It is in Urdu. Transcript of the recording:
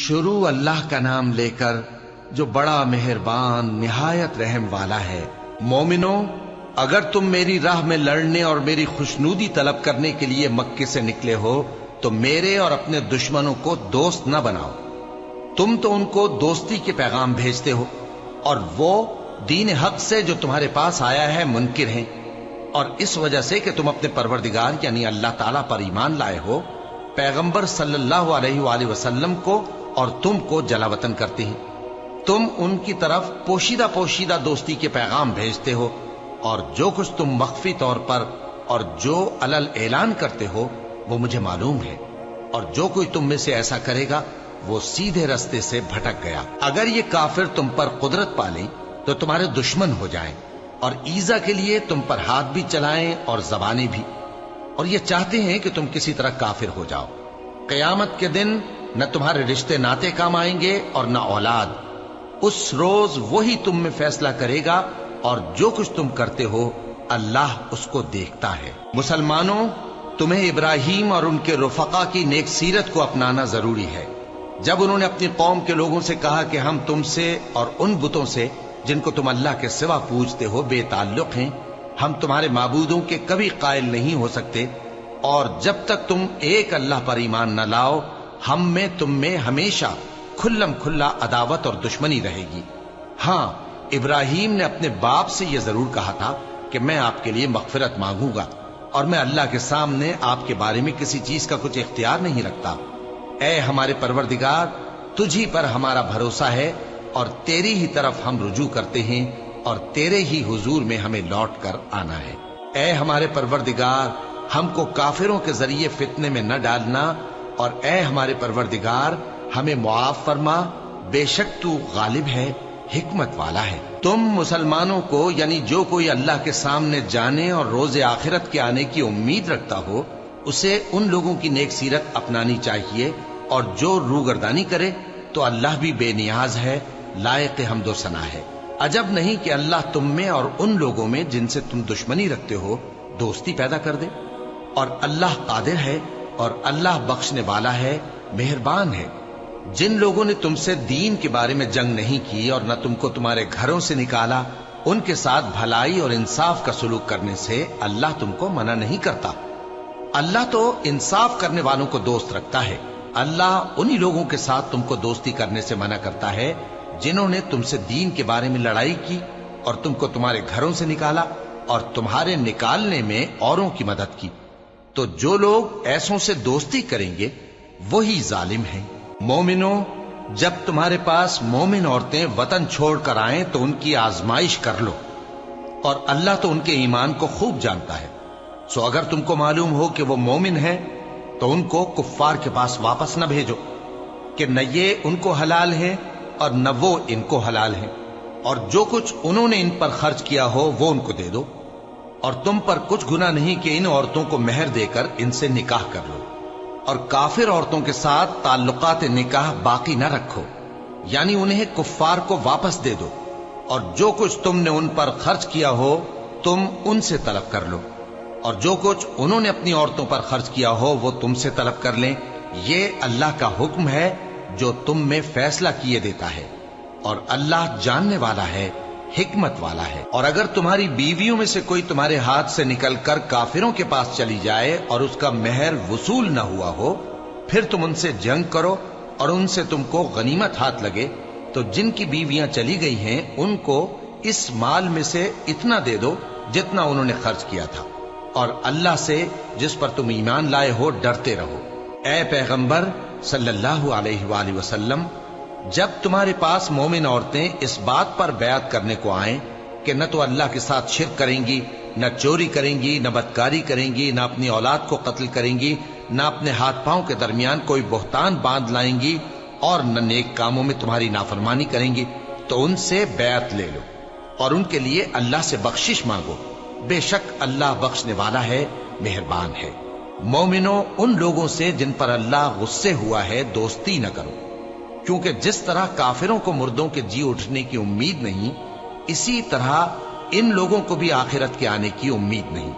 شروع اللہ کا نام لے کر جو بڑا مہربان نہایت رحم والا ہے۔ مومنو، اگر تم میری راہ میں لڑنے اور میری خوشنودی طلب کرنے کے لیے مکے سے نکلے ہو تو میرے اور اپنے دشمنوں کو دوست نہ بناؤ۔ تم تو ان کو دوستی کے پیغام بھیجتے ہو اور وہ دین حق سے جو تمہارے پاس آیا ہے منکر ہیں، اور اس وجہ سے کہ تم اپنے پروردگار یعنی اللہ تعالیٰ پر ایمان لائے ہو، پیغمبر صلی اللہ علیہ وآلہ وسلم کو اور تم کو جلا وطن کرتے ہیں۔ تم ان کی طرف پوشیدہ پوشیدہ دوستی کے پیغام بھیجتے ہو، اور جو کچھ تم مخفی طور پر اور جو علل اعلان کرتے ہو وہ مجھے معلوم ہے، اور جو کوئی تم میں سے ایسا کرے گا وہ سیدھے رستے سے بھٹک گیا۔ اگر یہ کافر تم پر قدرت پالیں تو تمہارے دشمن ہو جائیں، اور ایذا کے لیے تم پر ہاتھ بھی چلائیں اور زبانیں بھی، اور یہ چاہتے ہیں کہ تم کسی طرح کافر ہو جاؤ۔ قیامت کے دن نہ تمہارے رشتے ناتے کام آئیں گے اور نہ اولاد۔ اس روز وہی تم میں فیصلہ کرے گا، اور جو کچھ تم کرتے ہو اللہ اس کو دیکھتا ہے۔ مسلمانوں، تمہیں ابراہیم اور ان کے رفقا کی نیک سیرت کو اپنانا ضروری ہے۔ جب انہوں نے اپنی قوم کے لوگوں سے کہا کہ ہم تم سے اور ان بتوں سے جن کو تم اللہ کے سوا پوجتے ہو بے تعلق ہیں، ہم تمہارے معبودوں کے کبھی قائل نہیں ہو سکتے، اور جب تک تم ایک اللہ پر ایمان نہ لاؤ ہم میں تم میں ہمیشہ کھلم کھلا عداوت اور دشمنی رہے گی۔ ہاں، ابراہیم نے اپنے باپ سے یہ ضرور کہا تھا کہ میں آپ کے لیے مغفرت مانگوں گا، اور میں اللہ کے سامنے آپ کے بارے میں کسی چیز کا کچھ اختیار نہیں رکھتا۔ اے ہمارے پروردگار، تجھ ہی پر ہمارا بھروسہ ہے، اور تیری ہی طرف ہم رجوع کرتے ہیں، اور تیرے ہی حضور میں ہمیں لوٹ کر آنا ہے۔ اے ہمارے پروردگار، ہم کو کافروں کے ذریعے فتنے میں نہ ڈالنا، اور اے ہمارے پروردگار ہمیں معاف فرما، بے شک تو غالب ہے، حکمت والا ہے۔ تم مسلمانوں کو یعنی جو کوئی اللہ کے سامنے جانے اور روز آخرت کے آنے کی امید رکھتا ہو اسے ان لوگوں کی نیک سیرت اپنانی چاہیے، اور جو روگردانی کرے تو اللہ بھی بے نیاز ہے، لائق حمد و ثنا ہے۔ عجب نہیں کہ اللہ تم میں اور ان لوگوں میں جن سے تم دشمنی رکھتے ہو دوستی پیدا کر دے، اور اللہ قادر ہے، اور اللہ بخشنے والا ہے، مہربان ہے۔ جن لوگوں نے تم سے دین کے بارے میں جنگ نہیں کی اور نہ تم کو تمہارے گھروں سے نکالا، ان کے ساتھ بھلائی اور انصاف کا سلوک کرنے سے اللہ تم کو منع نہیں کرتا۔ اللہ تو انصاف کرنے والوں کو دوست رکھتا ہے۔ اللہ انہی لوگوں کے ساتھ تم کو دوستی کرنے سے منع کرتا ہے جنہوں نے تم سے دین کے بارے میں لڑائی کی اور تم کو تمہارے گھروں سے نکالا اور تمہارے نکالنے میں اوروں کی مدد کی۔ تو جو لوگ ایسوں سے دوستی کریں گے وہی ظالم ہیں۔ مومنو، جب تمہارے پاس مومن عورتیں وطن چھوڑ کر آئیں تو ان کی آزمائش کر لو، اور اللہ تو ان کے ایمان کو خوب جانتا ہے۔ سو اگر تم کو معلوم ہو کہ وہ مومن ہیں تو ان کو کفار کے پاس واپس نہ بھیجو کہ نہ یہ ان کو حلال ہیں اور نہ وہ ان کو حلال ہیں، اور جو کچھ انہوں نے ان پر خرچ کیا ہو وہ ان کو دے دو، اور تم پر کچھ گناہ نہیں کہ ان عورتوں کو مہر دے کر ان سے نکاح کر لو، اور کافر عورتوں کے ساتھ تعلقات نکاح باقی نہ رکھو، یعنی انہیں کفار کو واپس دے دو، اور جو کچھ تم نے ان پر خرچ کیا ہو تم ان سے طلب کر لو، اور جو کچھ انہوں نے اپنی عورتوں پر خرچ کیا ہو وہ تم سے طلب کر لیں۔ یہ اللہ کا حکم ہے جو تم میں فیصلہ کیے دیتا ہے، اور اللہ جاننے والا ہے، حکمت والا ہے۔ اور اگر تمہاری بیویوں میں سے کوئی تمہارے ہاتھ سے نکل کر کافروں کے پاس چلی جائے اور اس کا مہر وصول نہ ہوا ہو، پھر تم ان سے جنگ کرو اور ان سے تم کو غنیمت ہاتھ لگے، تو جن کی بیویاں چلی گئی ہیں ان کو اس مال میں سے اتنا دے دو جتنا انہوں نے خرچ کیا تھا، اور اللہ سے جس پر تم ایمان لائے ہو ڈرتے رہو۔ اے پیغمبر صلی اللہ علیہ وآلہ وسلم، جب تمہارے پاس مومن عورتیں اس بات پر بیعت کرنے کو آئیں کہ نہ تو اللہ کے ساتھ شرک کریں گی، نہ چوری کریں گی، نہ بدکاری کریں گی، نہ اپنی اولاد کو قتل کریں گی، نہ اپنے ہاتھ پاؤں کے درمیان کوئی بہتان باندھ لائیں گی، اور نہ نیک کاموں میں تمہاری نافرمانی کریں گی، تو ان سے بیعت لے لو اور ان کے لیے اللہ سے بخشش مانگو، بے شک اللہ بخشنے والا ہے، مہربان ہے۔ مومنو، ان لوگوں سے جن پر اللہ غصے ہوا ہے دوستی نہ کرو، کیونکہ جس طرح کافروں کو مردوں کے جی اٹھنے کی امید نہیں، اسی طرح ان لوگوں کو بھی آخرت کے آنے کی امید نہیں۔